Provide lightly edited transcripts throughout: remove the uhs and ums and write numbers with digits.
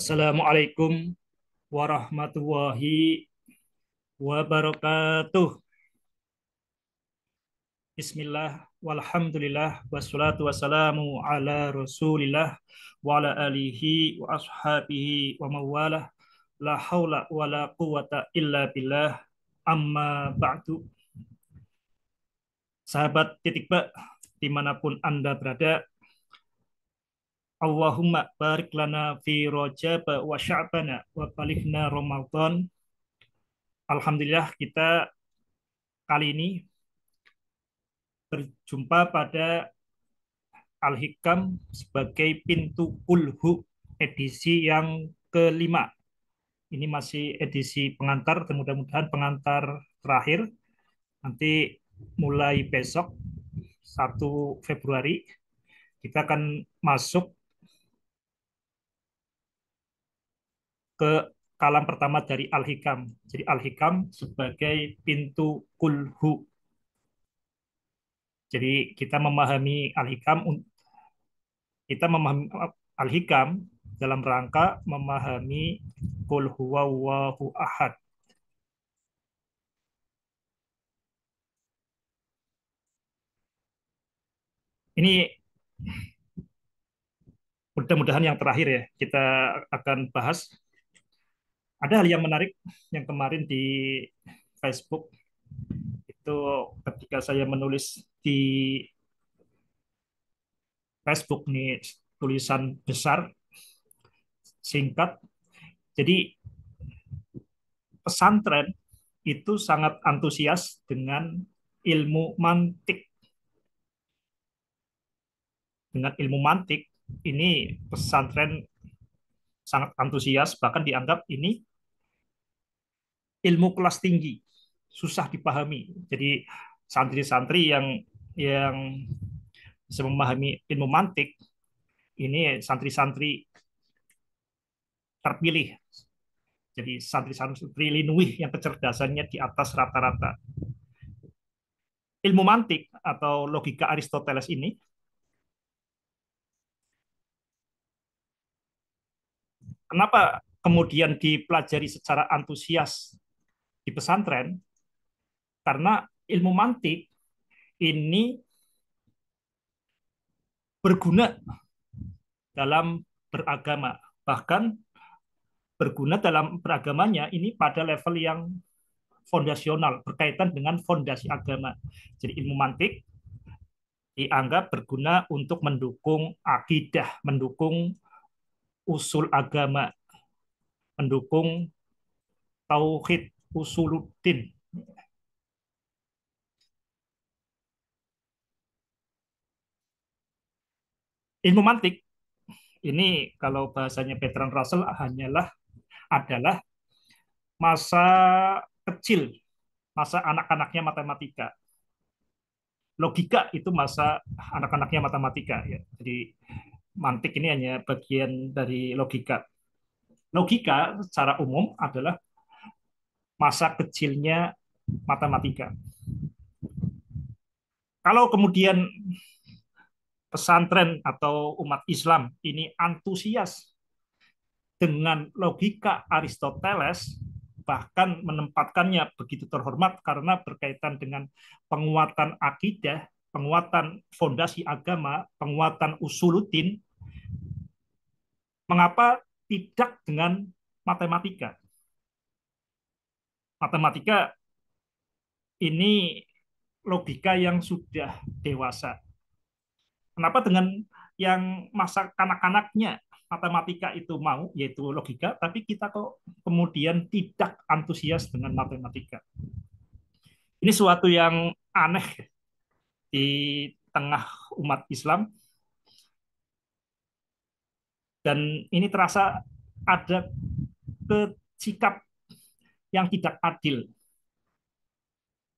Assalamualaikum warahmatullahi wabarakatuh. Bismillah, walhamdulillah, wassalatu wassalamu ala rasulillah, wa ala alihi wa ashabihi wa mawalah, la hawla wa la quwata illa billah, amma ba'du. Sahabat titik ba, dimanapun Anda berada, Allahumma barik lana fi rajab wa sya'bana wa balighna Ramadan. Alhamdulillah kita kali ini berjumpa pada Al-Hikam sebagai pintu kulhu edisi yang kelima. Ini masih edisi pengantar, dan mudah-mudahan pengantar terakhir. Nanti mulai besok 1 Februari kita akan masuk ke kalam pertama dari Al-Hikam. Jadi Al-Hikam sebagai pintu kulhu. Jadi kita memahami Al-Hikam dalam rangka memahami Qul huwallahu ahad. Ini mudah-mudahan yang terakhir ya. Kita akan bahas. Ada hal yang menarik yang kemarin di Facebook itu ketika saya menulis di Facebook nih tulisan besar singkat. Jadi pesantren itu sangat antusias dengan ilmu mantik. Dengan ilmu mantik ini pesantren sangat antusias, bahkan dianggap ini ilmu kelas tinggi, susah dipahami. Jadi santri-santri yang bisa memahami ilmu mantik ini santri-santri terpilih. Jadi santri-santri linuih yang kecerdasannya di atas rata-rata. Ilmu mantik atau logika Aristoteles ini kenapa kemudian dipelajari secara antusias di pesantren? Karena ilmu mantik ini berguna dalam beragama. Bahkan berguna dalam beragamanya ini pada level yang fondasional, berkaitan dengan fondasi agama. Jadi ilmu mantik dianggap berguna untuk mendukung akidah, mendukung usul agama, mendukung tauhid usuluddin. Ilmu mantik ini kalau bahasanya Bertrand Russell adalah masa kecil, masa anak-anaknya matematika. Logika itu masa anak-anaknya matematika ya. Jadi mantik ini hanya bagian dari logika. Logika secara umum adalah masa kecilnya matematika. Kalau kemudian pesantren atau umat Islam ini antusias dengan logika Aristoteles, bahkan menempatkannya begitu terhormat karena berkaitan dengan penguatan akidah, penguatan fondasi agama, penguatan usuluddin. Mengapa tidak dengan matematika? Matematika ini logika yang sudah dewasa. Kenapa dengan yang masa kanak-kanaknya matematika itu mau, yaitu logika, tapi kita kok kemudian tidak antusias dengan matematika? Ini suatu yang aneh di tengah umat Islam, dan ini terasa ada sikap yang tidak adil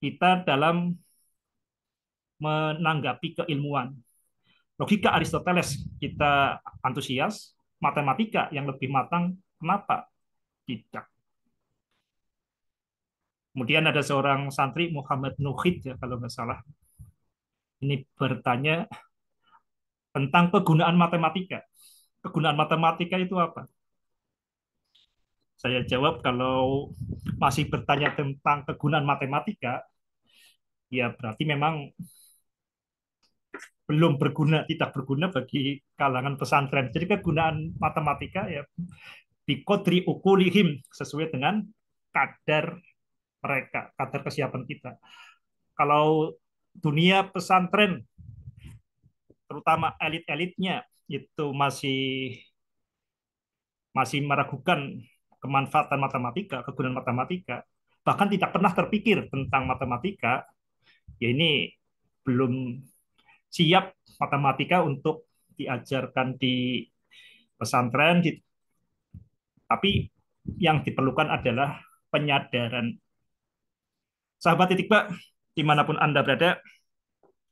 kita dalam menanggapi keilmuan. Logika Aristoteles kita antusias, matematika yang lebih matang, kenapa tidak? Kemudian ada seorang santri, Muhammad Nuhid, ya, kalau nggak salah, ini bertanya tentang kegunaan matematika. Kegunaan matematika itu apa? Saya jawab kalau masih bertanya tentang kegunaan matematika, ya berarti memang belum berguna, tidak berguna bagi kalangan pesantren. Jadi kegunaan matematika ya bikodri ukulihim sesuai dengan kadar mereka, kadar kesiapan kita. Kalau dunia pesantren, terutama elit-elitnya, itu masih masih meragukan kemanfaatan matematika, kegunaan matematika, bahkan tidak pernah terpikir tentang matematika, ya ini belum siap matematika untuk diajarkan di pesantren, tapi yang diperlukan adalah penyadaran. Sahabat titik Pak, dimanapun Anda berada,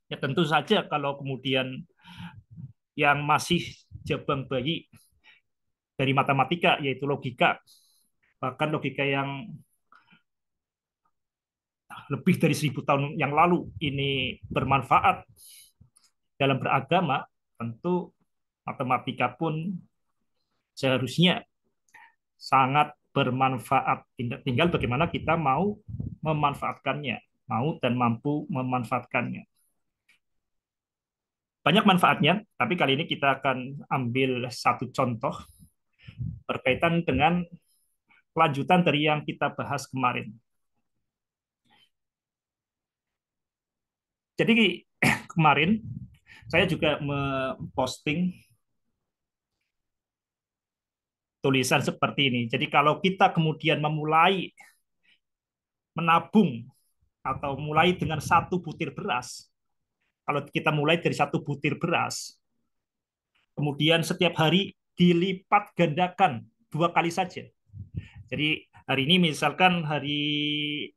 ya tentu saja kalau kemudian yang masih jabang bayi dari matematika, yaitu logika, bahkan logika yang lebih dari 1.000 tahun yang lalu ini bermanfaat dalam beragama, tentu matematika pun seharusnya sangat bermanfaat. Tinggal bagaimana kita mau memanfaatkannya, mau dan mampu memanfaatkannya. Banyak manfaatnya, tapi kali ini kita akan ambil satu contoh berkaitan dengan lanjutan dari yang kita bahas kemarin. Jadi kemarin saya juga memposting tulisan seperti ini. Jadi kalau kita kemudian memulai menabung atau mulai dengan satu butir beras, kalau kita mulai dari satu butir beras, kemudian setiap hari dilipat gandakan 2 kali saja. Jadi hari ini misalkan hari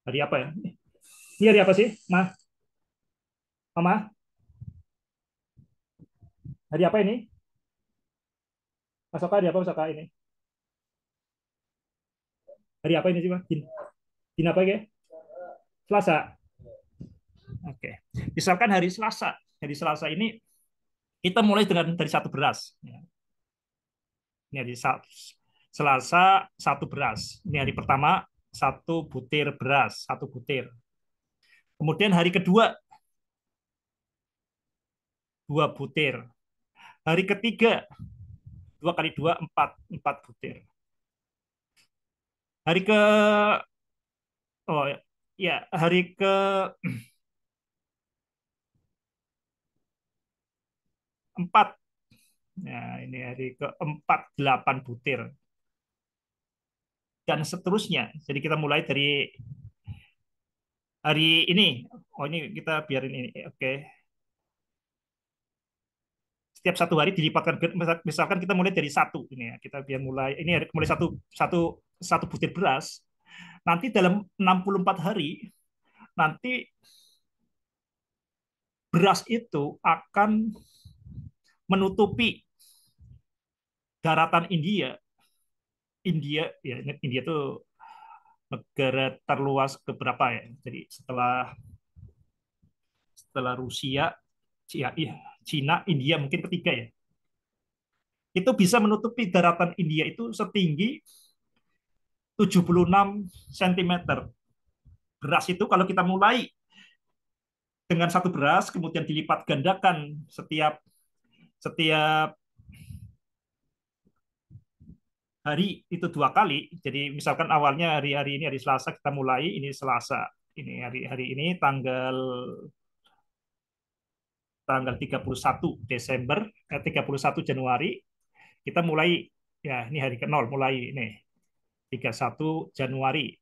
apa ya? Ini hari apa sih, Ma? Mama? Hari apa ini? Mas Oka, hari apa Mas Oka ini? Hari apa ini sih, Mas? Din apa ya? Selasa. Oke. Misalkan hari Selasa. Hari Selasa ini kita mulai dengan dari satu beras. Ini hari Selasa satu beras. Ini hari pertama satu butir beras, satu butir. Kemudian hari kedua 2 butir. Hari ketiga 2 kali 2 empat butir. Hari ke oh ya hari keempat. Nah, ini hari keempat 8 butir dan seterusnya. Jadi kita mulai dari hari ini. Oh ini kita biarin ini. Oke. Setiap satu hari dilipatkan. Misalkan kita mulai dari satu ini ya. Kita biar mulai ini mulai satu satu satu butir beras. Nanti dalam 64 hari nanti beras itu akan menutupi daratan India. India ya India itu negara terluas keberapa ya. Jadi setelah setelah Rusia, Cina, India mungkin ketiga ya. Itu bisa menutupi daratan India itu setinggi 76 cm. Beras itu kalau kita mulai dengan satu beras, kemudian dilipat gandakan setiap setiap hari itu 2 kali. Jadi misalkan awalnya hari-hari ini hari Selasa kita mulai ini Selasa. Ini hari-hari ini tanggal 31 Desember 31 Januari kita mulai ya ini hari ke-0 mulai ini 31 Januari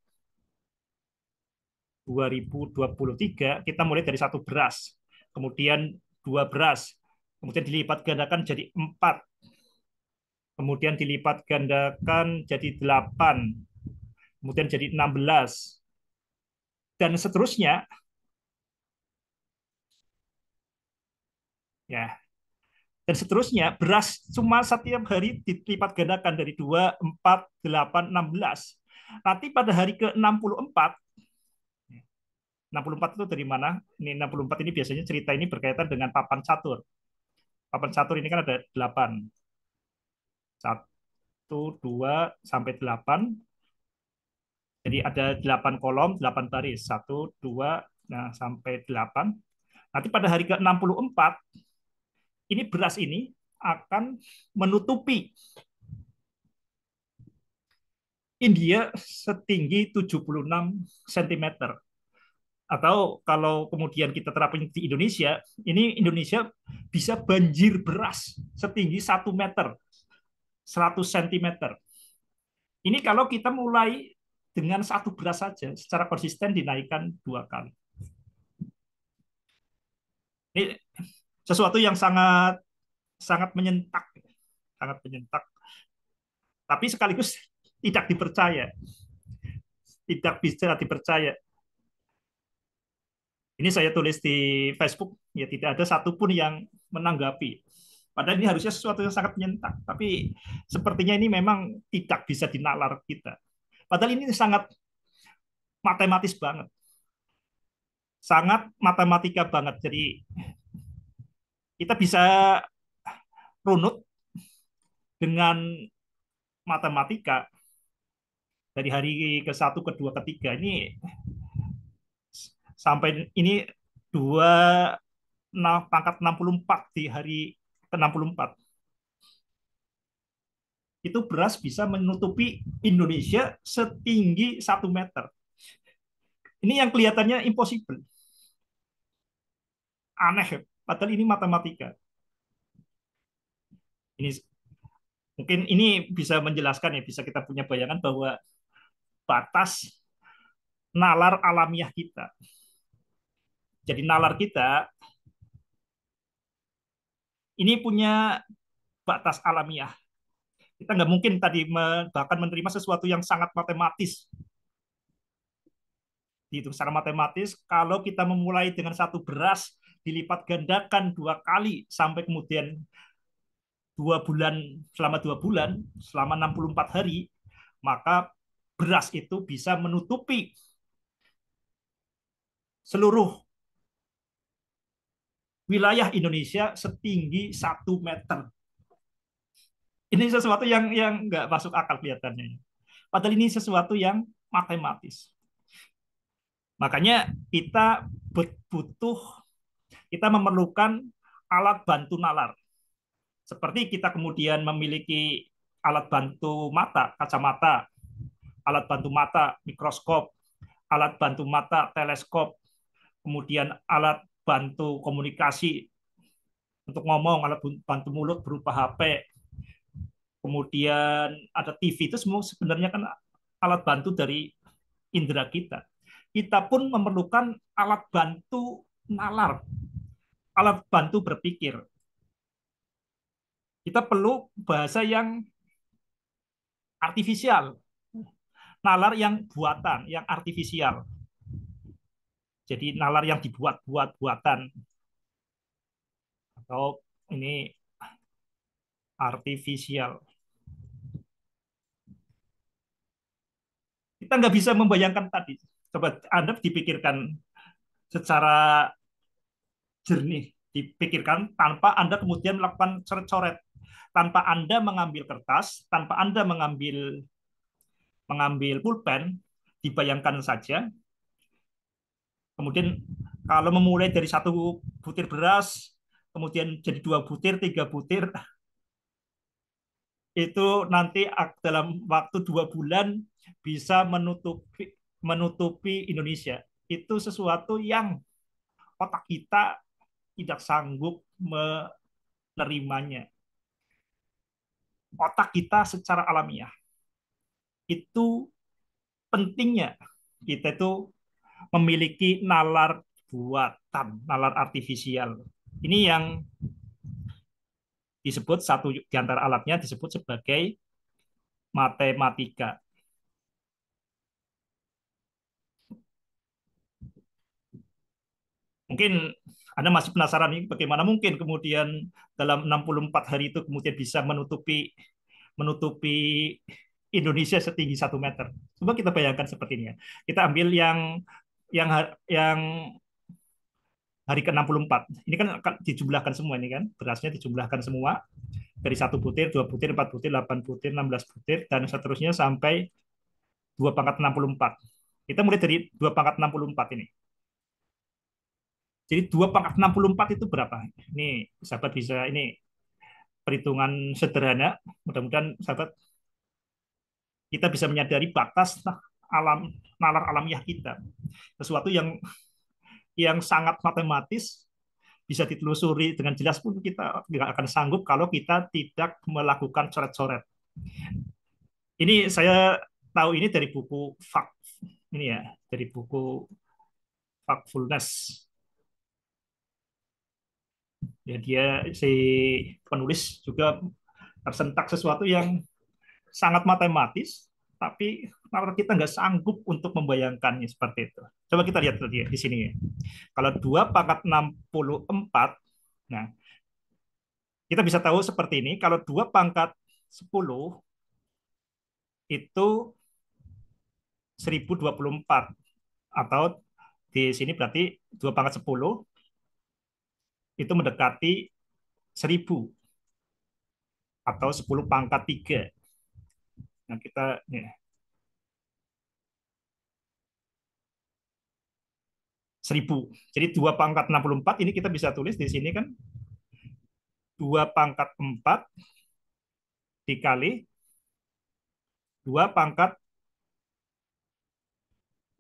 2023 kita mulai dari satu beras, kemudian 2 beras, kemudian dilipat gandakan jadi 4, kemudian dilipat gandakan jadi 8, kemudian jadi 16, dan seterusnya ya. Dan seterusnya beras cuma setiap hari dilipat gandakan dari 2, 4, 8, 16. Nanti pada hari ke-64, 64 itu dari mana? Ini 64 ini biasanya cerita ini berkaitan dengan papan catur. Papan catur ini kan ada 8. 1, Satu, dua, sampai delapan. Jadi ada 8 kolom, 8 baris. Satu, dua, nah, sampai delapan. Nanti pada hari ke-64, ini beras ini akan menutupi India setinggi 76 cm. Atau kalau kemudian kita terapin di Indonesia, ini Indonesia bisa banjir beras setinggi 1 meter, 100 cm. Ini kalau kita mulai dengan satu beras saja, secara konsisten dinaikkan 2 kali. Ini sesuatu yang sangat sangat menyentak, sangat menyentak. Tapi sekaligus tidak dipercaya, tidak bisa dipercaya. Ini saya tulis di Facebook, ya tidak ada satupun yang menanggapi. Padahal ini harusnya sesuatu yang sangat menyentak, tapi sepertinya ini memang tidak bisa dinalar kita. Padahal ini sangat matematis banget, sangat matematika banget. Jadi kita bisa runut dengan matematika dari hari ke-1, kedua, ketiga ini sampai ini dua, nah, pangkat 64 di hari ke-64. Itu beras bisa menutupi Indonesia setinggi 1 meter. Ini yang kelihatannya impossible, aneh, padahal ini matematika. Ini mungkin ini bisa menjelaskan, ya, bisa kita punya bayangan bahwa batas nalar alamiah kita. Jadi nalar kita ini punya batas alamiah. Kita nggak mungkin tadi bahkan menerima sesuatu yang sangat matematis. Dihitung secara matematis, kalau kita memulai dengan satu beras, dilipat gandakan 2 kali, sampai kemudian 2 bulan, selama 2 bulan, selama 64 hari, maka beras itu bisa menutupi seluruh wilayah Indonesia setinggi 1 meter. Ini sesuatu yang nggak masuk akal kelihatannya. Padahal ini sesuatu yang matematis. Makanya kita butuh, kita memerlukan alat bantu nalar. Seperti kita kemudian memiliki alat bantu mata, kacamata, alat bantu mata, mikroskop, alat bantu mata, teleskop, kemudian alat bantu komunikasi untuk ngomong, alat bantu mulut berupa HP, kemudian ada TV, itu semua sebenarnya kan alat bantu dari indera kita. Kita pun memerlukan alat bantu nalar, alat bantu berpikir. Kita perlu bahasa yang artifisial, nalar yang buatan, yang artifisial. Jadi nalar yang dibuat-buat buatan, atau ini artifisial. Kita nggak bisa membayangkan tadi. Coba Anda dipikirkan secara jernih, dipikirkan tanpa Anda kemudian melakukan coret-coret, tanpa Anda mengambil kertas, tanpa Anda mengambil mengambil pulpen, dibayangkan saja. Kemudian kalau memulai dari satu butir beras, kemudian jadi 2 butir, 3 butir, itu nanti dalam waktu 2 bulan bisa menutupi Indonesia. Itu sesuatu yang otak kita tidak sanggup menerimanya. Otak kita secara alamiah itu pentingnya kita itu memiliki nalar buatan, nalar artifisial. Ini yang disebut, satu di antara alatnya disebut sebagai matematika. Mungkin Anda masih penasaran nih, bagaimana mungkin kemudian dalam 64 hari itu kemudian bisa menutupi menutupi Indonesia setinggi 1 meter. Coba kita bayangkan seperti ini ya. Kita ambil yang yang hari ke-64. Ini kan akan dijumlahkan semua, ini kan berasnya dijumlahkan semua. dari satu butir, dua butir, empat butir, 8 butir, 16 butir, dan seterusnya sampai 2 pangkat 64. Kita mulai dari 2 pangkat 64 ini. Jadi 2 pangkat 64 itu berapa? Ini sahabat bisa, ini perhitungan sederhana. Mudah-mudahan sahabat kita bisa menyadari batas alam nalar alamiah kita. Sesuatu yang sangat matematis bisa ditelusuri dengan jelas pun kita tidak akan sanggup kalau kita tidak melakukan coret-coret. Ini saya tahu ini dari buku Fact, ini ya, dari buku Factfulness. Ya, dia si penulis juga tersentak sesuatu yang sangat matematis, tapi kalau kita nggak sanggup untuk membayangkannya seperti itu. Coba kita lihat tadi ya, di sini ya. Kalau 2 pangkat 64, nah kita bisa tahu seperti ini. Kalau 2 pangkat 10 itu 1024, atau di sini berarti 2 pangkat 10 itu mendekati 1000, atau 10 pangkat 3. Nah, kita nih, 1000. Jadi 2 pangkat 64 ini kita bisa tulis di sini kan 2 pangkat 4 dikali 2 pangkat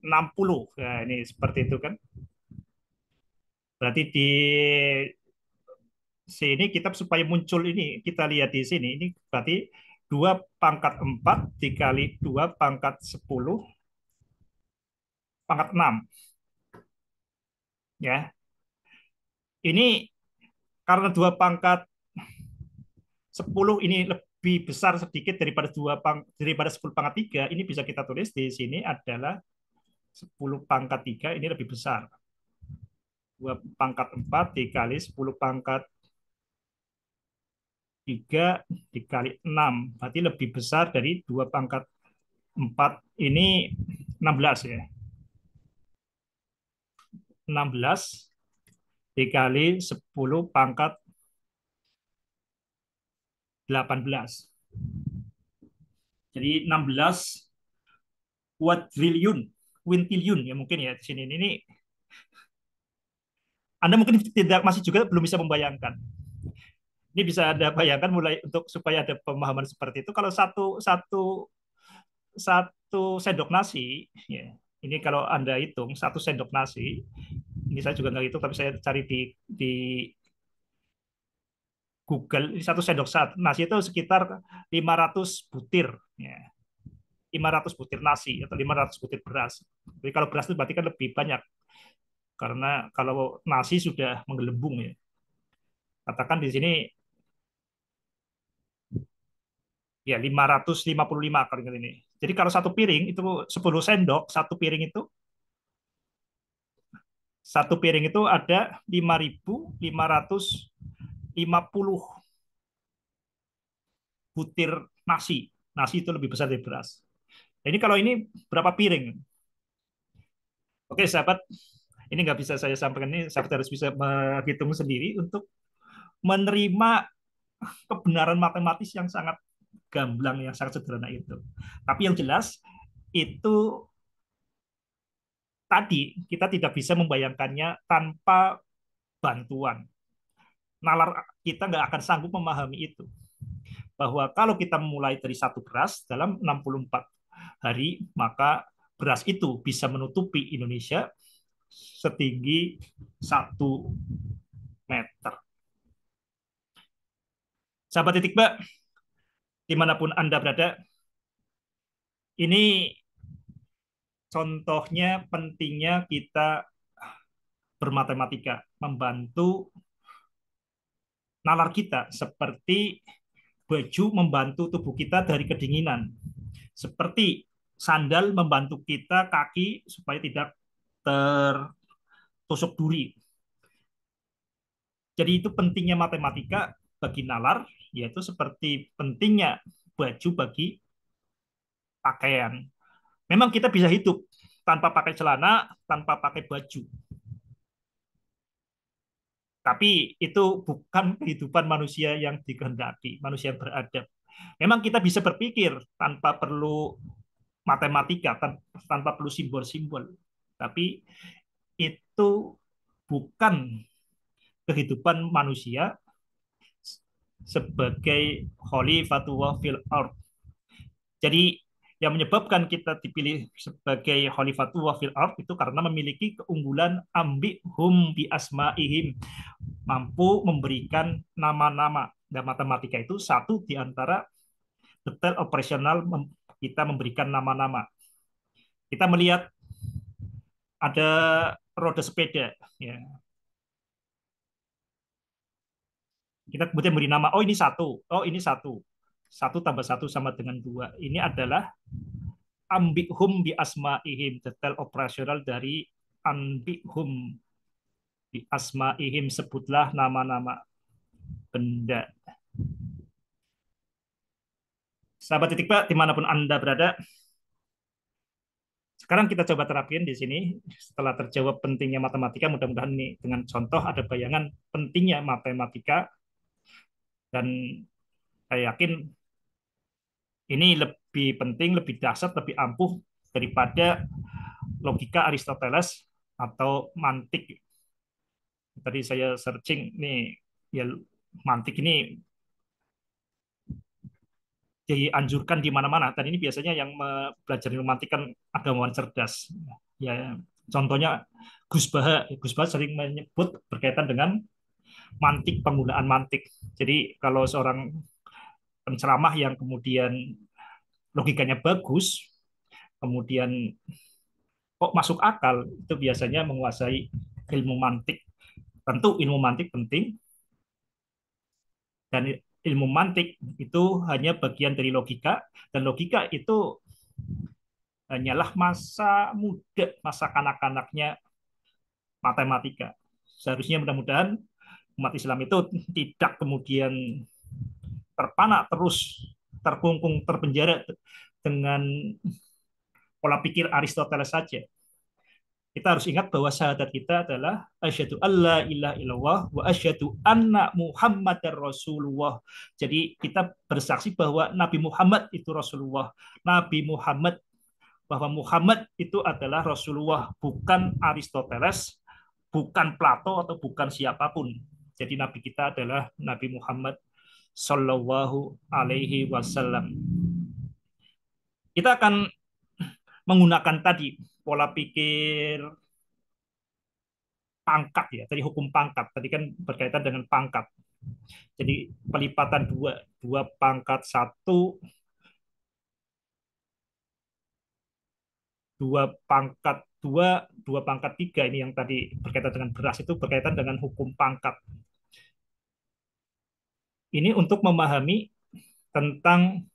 60. Nah, ini seperti itu kan. Berarti di sini kita supaya muncul ini, kita lihat di sini, ini berarti 2 pangkat 4 dikali 2 pangkat 10 pangkat 6. Ya, ini karena 2 pangkat 10 ini lebih besar sedikit daripada daripada 10 pangkat 3, ini bisa kita tulis di sini adalah 10 pangkat 3 ini lebih besar. 2 pangkat 4 dikali 10 pangkat 3 dikali 6. Berarti lebih besar dari 2 pangkat 4 ini 16 ya. 16 dikali 10 pangkat 18. Jadi 16 quadrillion, quintillion ya mungkin ya di sini. Ini Anda mungkin tidak, masih juga belum bisa membayangkan. Ini bisa Anda bayangkan mulai untuk supaya ada pemahaman seperti itu. Kalau satu satu satu sendok nasi, ya, ini kalau Anda hitung 1 sendok nasi, ini saya juga nggak hitung, tapi saya cari di Google, 1 sendok nasi itu sekitar 500 butir, ya. 500 butir nasi atau 500 butir beras. Jadi kalau beras itu berarti kan lebih banyak, karena kalau nasi sudah menggelembung ya. Katakan di sini ya 555 kali ini. Jadi kalau satu piring itu 10 sendok, satu piring itu ada 5.550 butir nasi. Nasi itu lebih besar dari beras. Nah, ini kalau ini berapa piring? Oke, sahabat, ini nggak bisa saya sampaikan, ini sahabat harus bisa menghitung sendiri untuk menerima kebenaran matematis yang sangat gamblang, yang sangat sederhana itu. Tapi yang jelas itu tadi kita tidak bisa membayangkannya tanpa bantuan. Nalar kita nggak akan sanggup memahami itu. Bahwa kalau kita mulai dari satu beras dalam 64 hari, maka beras itu bisa menutupi Indonesia setinggi 1 meter. Sahabat titik Mbak, dimanapun Anda berada, ini contohnya pentingnya kita bermatematika, membantu nalar kita, seperti baju membantu tubuh kita dari kedinginan, seperti sandal membantu kita kaki supaya tidak tertusuk duri. Jadi itu pentingnya matematika bagi nalar, yaitu seperti pentingnya baju bagi pakaian. Memang kita bisa hidup tanpa pakai celana, tanpa pakai baju. Tapi itu bukan kehidupan manusia yang dikehendaki, manusia yang beradab. Memang kita bisa berpikir tanpa perlu matematika, tanpa perlu simbol-simbol. Tapi itu bukan kehidupan manusia sebagai khalifatullah fil ard. Jadi yang menyebabkan kita dipilih sebagai khalifatullah fil ard itu karena memiliki keunggulan ambihum bi asmaihim, mampu memberikan nama-nama. Dan matematika itu satu di antara detail operasional kita memberikan nama-nama. Kita melihat ada roda sepeda, ya. Kita kemudian beri nama, oh ini satu, oh ini satu, satu tambah satu sama dengan dua. Ini adalah ambihum bi asmaihim, detail operasional dari ambihum bi asmaihim, sebutlah nama-nama benda. Sahabat titik Pak, dimanapun Anda berada, sekarang kita coba terapin di sini. Setelah terjawab pentingnya matematika, mudah-mudahan ini dengan contoh ada bayangan pentingnya matematika, dan saya yakin ini lebih penting, lebih dahsyat, lebih ampuh daripada logika Aristoteles atau mantik. Tadi saya searching nih, ya mantik ini dianjurkan di mana-mana. Dan ini biasanya yang belajar romantik kan agamawan cerdas. Ya, contohnya Gus Baha. Gus Baha sering menyebut berkaitan dengan mantik, penggunaan mantik. Jadi kalau seorang penceramah yang kemudian logikanya bagus, kemudian kok masuk akal, itu biasanya menguasai ilmu mantik. Tentu ilmu mantik penting, dan ilmu mantik itu hanya bagian dari logika, dan logika itu hanyalah masa muda, masa kanak-kanaknya matematika. Seharusnya mudah-mudahan umat Islam itu tidak kemudian terpana terus, terkungkung, terpenjara dengan pola pikir Aristoteles saja. Kita harus ingat bahwa syahadat kita adalah asyhadu alla ilaha illallah wa asyhadu anna muhammadar rasulullah. Jadi kita bersaksi bahwa Nabi Muhammad itu Rasulullah. Nabi Muhammad, bahwa Muhammad itu adalah Rasulullah, bukan Aristoteles, bukan Plato, atau bukan siapapun. Jadi Nabi kita adalah Nabi Muhammad Sallallahu Alaihi Wasallam. Kita akan menggunakan tadi pola pikir pangkat, ya, tadi hukum pangkat, tadi kan berkaitan dengan pangkat. Jadi pelipatan dua, dua pangkat satu, dua pangkat dua, dua pangkat tiga, ini yang tadi berkaitan dengan beras itu berkaitan dengan hukum pangkat. Ini untuk memahami tentang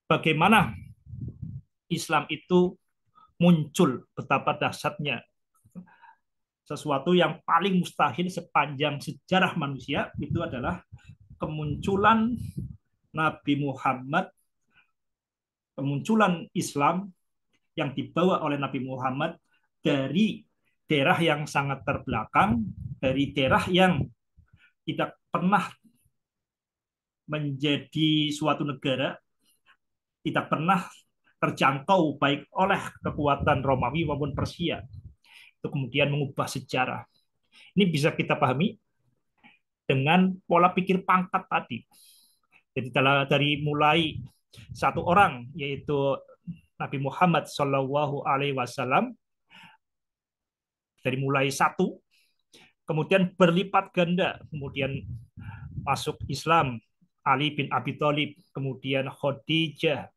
bagaimana Islam itu muncul, betapa dahsyatnya. Sesuatu yang paling mustahil sepanjang sejarah manusia itu adalah kemunculan Nabi Muhammad, kemunculan Islam yang dibawa oleh Nabi Muhammad dari daerah yang sangat terbelakang, dari daerah yang tidak pernah menjadi suatu negara, tidak pernah terjangkau baik oleh kekuatan Romawi maupun Persia. Itu kemudian mengubah sejarah. Ini bisa kita pahami dengan pola pikir pangkat tadi. Jadi dari mulai satu orang, yaitu Nabi Muhammad Shallallahu Alaihi Wasallam, dari mulai satu, kemudian berlipat ganda, kemudian masuk Islam, Ali bin Abi Thalib, kemudian Khadijah.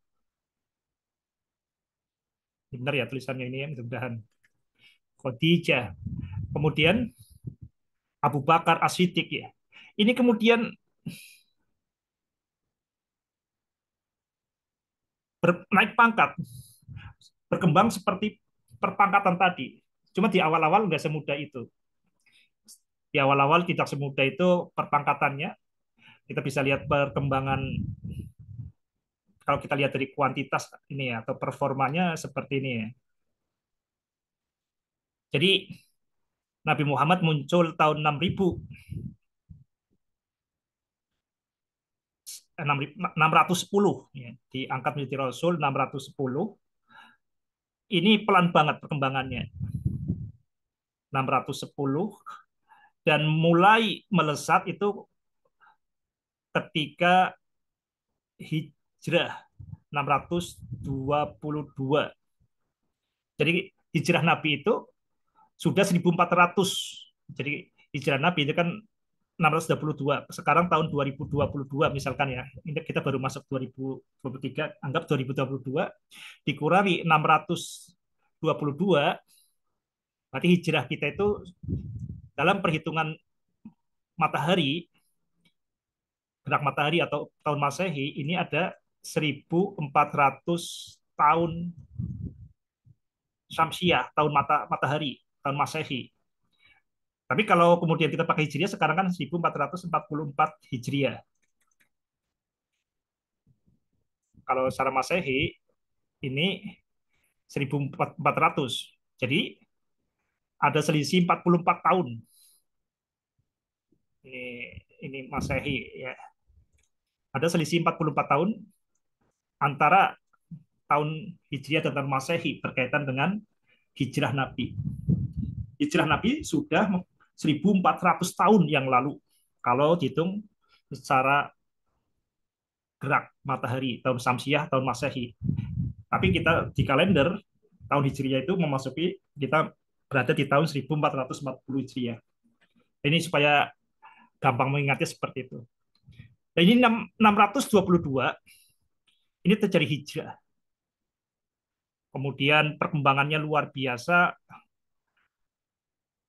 Benar ya tulisannya ini ya, mudah-mudahan. Khadijah, kemudian Abu Bakar As-Siddiq, ya. Ini kemudian naik pangkat, berkembang seperti perpangkatan tadi. Cuma di awal-awal nggak semudah itu. Di awal-awal tidak semudah itu perpangkatannya. Kita bisa lihat perkembangan, kalau kita lihat dari kuantitas ini ya, atau performanya seperti ini ya. Jadi Nabi Muhammad muncul tahun 6000, 610 ya, diangkat menjadi Rasul 610. Ini pelan banget perkembangannya. 610 dan mulai melesat itu ketika hijrah 622. Jadi hijrah Nabi itu sudah 1400. Jadi hijrah Nabi itu kan 622. Sekarang tahun 2022 misalkan ya. Ini kita baru masuk 2023, anggap 2022 dikurangi 622, berarti hijrah kita itu dalam perhitungan matahari, gerak matahari atau tahun Masehi ini ada 1400 tahun Syamsiah, tahun matahari, tahun Masehi. Tapi kalau kemudian kita pakai Hijriah sekarang kan 1444 Hijriah. Kalau secara Masehi ini 1400. Jadi ada selisih 44 tahun. Ini Masehi ya. Ada selisih 44 tahun antara tahun Hijriah dan tahun Masehi berkaitan dengan hijrah Nabi. Hijrah Nabi sudah 1400 tahun yang lalu kalau dihitung secara gerak matahari tahun Samsiah tahun Masehi. Tapi kita di kalender tahun Hijriah itu memasuki kita berada di tahun 1440 Hijriah. Ini supaya gampang mengingatnya seperti itu. Dan ini 622 ini terjadi hijrah. Kemudian perkembangannya luar biasa,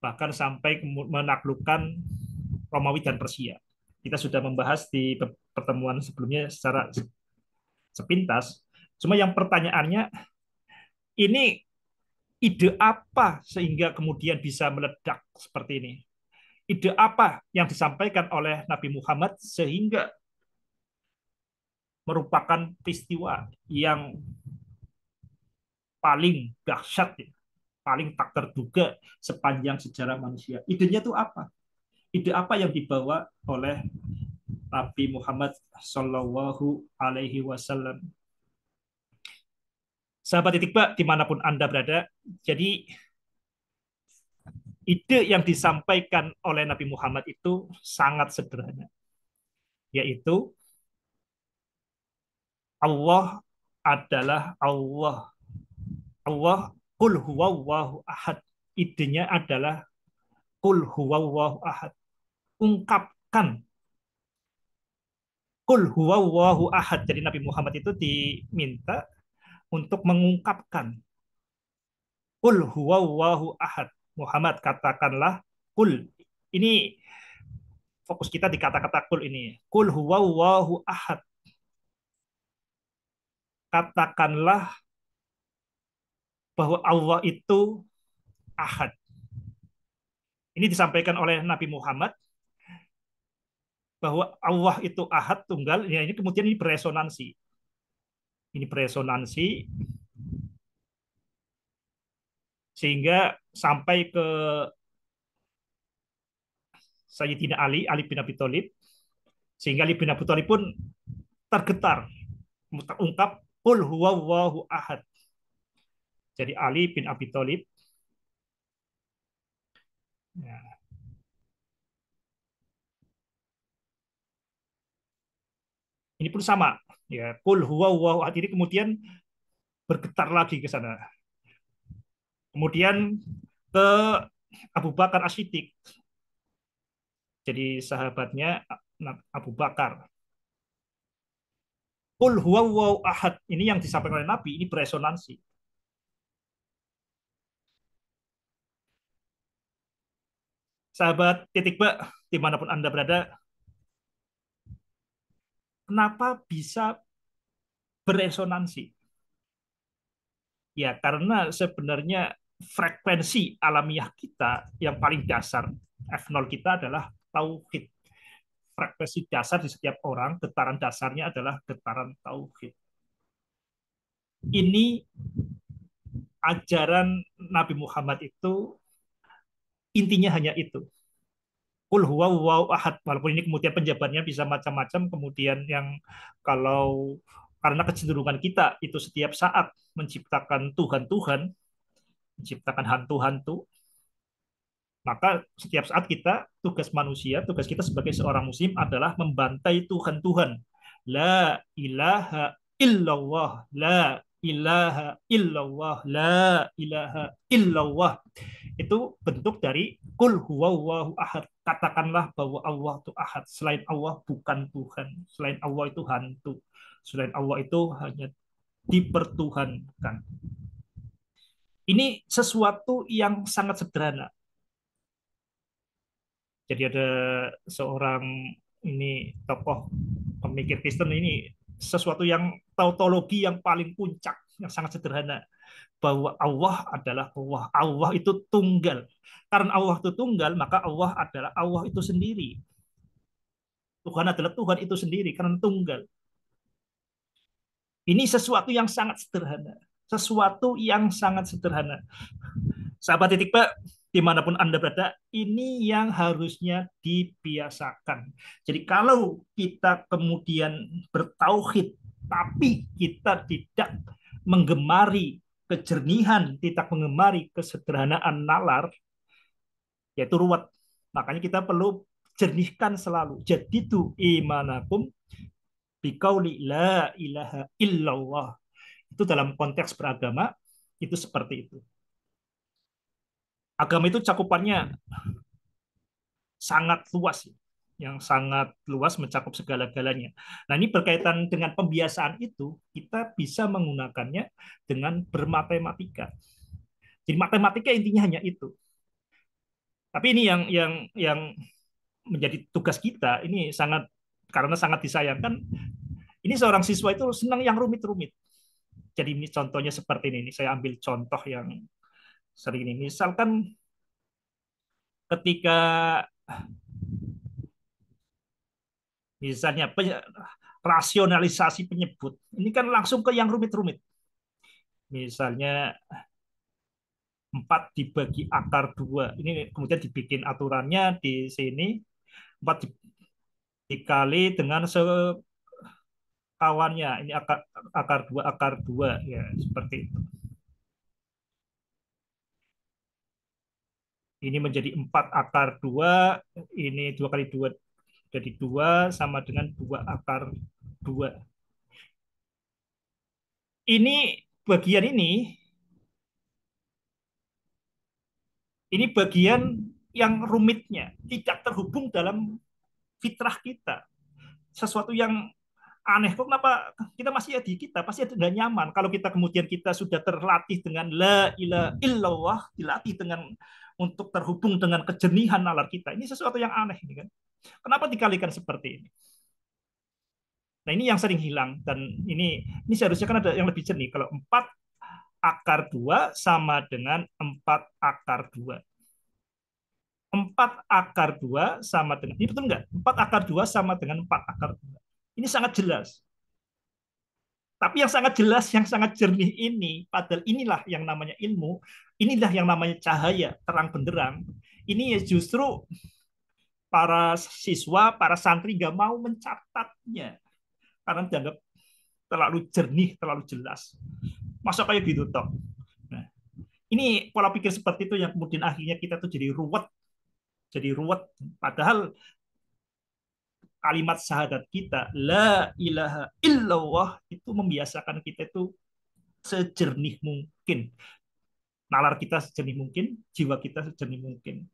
bahkan sampai menaklukkan Romawi dan Persia. Kita sudah membahas di pertemuan sebelumnya secara sepintas. Cuma yang pertanyaannya, ini ide apa sehingga kemudian bisa meledak seperti ini? Ide apa yang disampaikan oleh Nabi Muhammad sehingga merupakan peristiwa yang paling dahsyat, paling tak terduga sepanjang sejarah manusia? Idenya itu apa? Ide apa yang dibawa oleh Nabi Muhammad Shallallahu Alaihi Wasallam? Sahabat Titikba dimanapun Anda berada, jadi ide yang disampaikan oleh Nabi Muhammad itu sangat sederhana, yaitu Allah adalah Allah. Allah kul huwallahu ahad. Idenya adalah kul huwallahu ahad. Ungkapkan kul huwallahu ahad. Jadi Nabi Muhammad itu diminta untuk mengungkapkan kul huwallahu ahad. Muhammad katakanlah kul. Ini fokus kita di kata-kata kul ini. Kul huwallahu ahad. Katakanlah bahwa Allah itu ahad. Ini disampaikan oleh Nabi Muhammad bahwa Allah itu ahad tunggal. Ya, ini kemudian ini beresonansi. Ini beresonansi sehingga sampai ke Sayyidina Ali, Ali bin Abi Thalib, sehingga Ali bin Abi Thalib pun tergetar, terungkap Qul huwallahu ahad. Jadi Ali bin Abi Thalib, ya, ini pun sama, ya Qul huwallahu ahad ini kemudian bergetar lagi ke sana. Kemudian ke Abu Bakar As-Siddiq, jadi sahabatnya Abu Bakar. Qul huwallahu ahad ini yang disampaikan oleh Nabi ini beresonansi. Sahabat titik bak dimanapun Anda berada, kenapa bisa beresonansi? Ya, karena sebenarnya frekuensi alamiah kita yang paling dasar, F0 kita adalah tauhid. Frekuensi dasar di setiap orang, getaran dasarnya adalah getaran tauhid. Ini ajaran Nabi Muhammad itu Intinya hanya itu. Qul huwallahu ahad. Walaupun ini kemudian penjabarannya bisa macam-macam, kemudian yang kalau karena kecenderungan kita itu setiap saat menciptakan Tuhan-Tuhan, menciptakan hantu-hantu, maka setiap saat kita, tugas manusia, tugas kita sebagai seorang muslim adalah membantai Tuhan-Tuhan. La ilaha illallah, la ilaha illallah, la ilaha illallah. Itu bentuk dari kul huwallahu ahad. Katakanlah bahwa Allah itu ahad. Selain Allah bukan Tuhan. Selain Allah itu hantu. Selain Allah itu hanya dipertuhankan. Ini sesuatu yang sangat sederhana. Jadi ada seorang ini tokoh pemikir Kristen ini sesuatu yang tautologi yang paling puncak, yang sangat sederhana, bahwa Allah adalah Allah. Allah itu tunggal. Karena Allah itu tunggal, maka Allah adalah Allah itu sendiri. Tuhan adalah Tuhan itu sendiri karena tunggal. Ini sesuatu yang sangat sederhana. Sesuatu yang sangat sederhana. Sahabat titik Pak, dimanapun Anda berada, ini yang harusnya dibiasakan. Jadi kalau kita kemudian bertauhid, tapi kita tidak menggemari kejernihan, tidak menggemari kesederhanaan nalar, yaitu ruwet. Makanya kita perlu jernihkan selalu. Jadi itu imanakum biqauli la ilaha illallah. Itu dalam konteks beragama, itu seperti itu. Agama itu cakupannya sangat luas, yang sangat luas mencakup segala-galanya. Nah, ini berkaitan dengan pembiasaan itu, kita bisa menggunakannya dengan bermatematika. Jadi matematika intinya hanya itu. Tapi ini yang menjadi tugas kita ini sangat karena sangat disayangkan. Ini seorang siswa itu senang yang rumit-rumit. Jadi ini contohnya seperti ini. Saya ambil contoh yang sering ini. Misalkan ketika misalnya rasionalisasi penyebut, ini kan langsung ke yang rumit-rumit. Misalnya 4 dibagi akar 2. Ini kemudian dibikin aturannya di sini 4 dikali dengan sekawannya. Ini akar 2 ya seperti itu. Ini menjadi 4 akar 2, ini 2 kali 2 jadi 2 sama dengan 2 akar 2. Ini bagian ini bagian yang rumitnya, tidak terhubung dalam fitrah kita. Sesuatu yang aneh, kok kenapa kita masih di kita pasti tidak nyaman kalau kita kemudian kita sudah terlatih dengan la ilaha illallah, dilatih dengan untuk terhubung dengan kejernihan nalar kita. Ini sesuatu yang aneh ini kan. Kenapa dikalikan seperti ini? Nah, ini yang sering hilang dan ini seharusnya kan ada yang lebih jernih. Kalau 4 akar 2 sama dengan 4 akar 2. 4 akar 2 sama dengan, ini betul nggak? 4 akar 2 sama dengan 4 akar 2. Ini sangat jelas. Tapi yang sangat jelas, yang sangat jernih ini, padahal inilah yang namanya ilmu, inilah yang namanya cahaya, terang benderang. Ini ya justru para siswa, para santri nggak mau mencatatnya. Karena dianggap terlalu jernih, terlalu jelas. Masa kayak gitu toh? Nah, ini pola pikir seperti itu yang kemudian akhirnya kita tuh jadi ruwet. Jadi ruwet. Padahal kalimat syahadat kita, la ilaha illallah, itu membiasakan kita itu sejernih mungkin. Nalar kita sejernih mungkin, jiwa kita sejernih mungkin.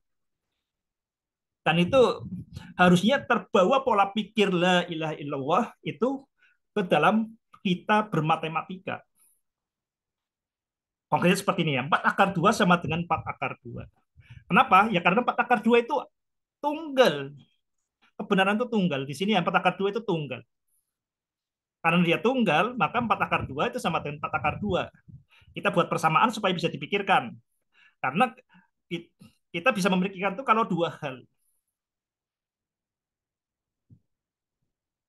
Dan itu harusnya terbawa pola pikir la ilaha illallah itu ke dalam kita bermatematika. Konkretnya seperti ini ya, 4 akar 2 sama dengan 4 akar 2. Kenapa? Ya karena 4 akar 2 itu tunggal. Kebenaran itu tunggal. Di sini ya 4 akar 2 itu tunggal. Karena dia tunggal, maka 4 akar 2 itu sama dengan 4 akar 2. Kita buat persamaan supaya bisa dipikirkan. Karena kita bisa memikirkan itu kalau dua hal.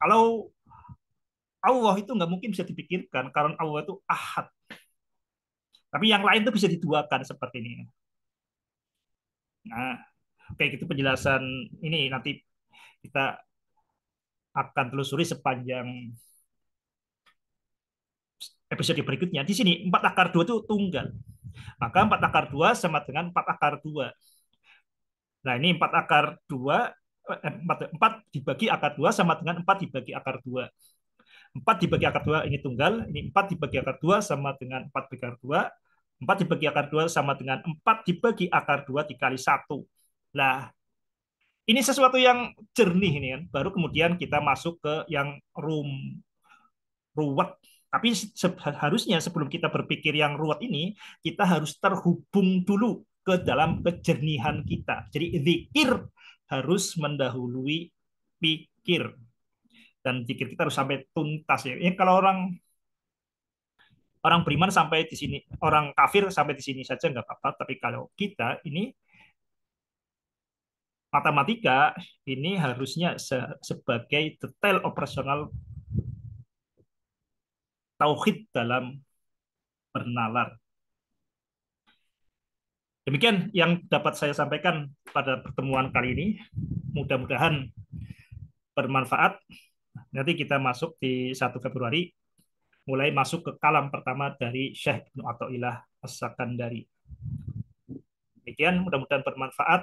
Kalau Allah itu nggak mungkin bisa dipikirkan karena Allah itu ahad. Tapi yang lain itu bisa diduakan seperti ini. Nah, oke itu penjelasan ini nanti kita akan telusuri sepanjang episode berikutnya. Di sini 4 akar 2 itu tunggal. Maka 4 akar 2 sama dengan 4 akar 2. Nah, ini 4 akar 2 4 dibagi akar 2 sama dengan 4 dibagi akar 2. 4 dibagi akar 2 ini tunggal, ini 4 dibagi akar 2 sama dengan 4 dibagi akar 2. 4 dibagi akar 2 sama dengan 4 dibagi akar 2 dikali 1. Nah, ini sesuatu yang jernih ini kan. Baru kemudian kita masuk ke yang ruwet. Tapi harusnya sebelum kita berpikir yang ruwet ini, kita harus terhubung dulu ke dalam kejernihan kita. Jadi zikir harus mendahului pikir. Dan zikir kita harus sampai tuntas ya. Ya kalau orang orang beriman sampai di sini, orang kafir sampai di sini saja nggak apa-apa. Tapi kalau kita ini matematika ini harusnya sebagai detail operasional tauhid dalam bernalar. Demikian yang dapat saya sampaikan pada pertemuan kali ini. Mudah-mudahan bermanfaat. Nanti kita masuk di 1 Februari, mulai masuk ke kalam pertama dari Syekh Ibnu Athaillah As-Sakandari. Demikian, mudah-mudahan bermanfaat.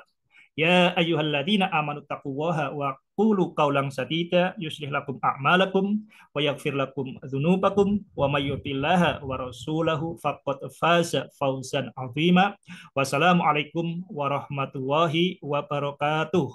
Ya ayyuhalladzina amanu taqullaha wa qulu qawlan sadida yuslih lakum a'malakum wa yaghfir lakum dzunubakum wa may yuti'llaha wa rasulahu faqad faza fawzan 'azima. Wassalamualaikum warahmatullahi wabarakatuh.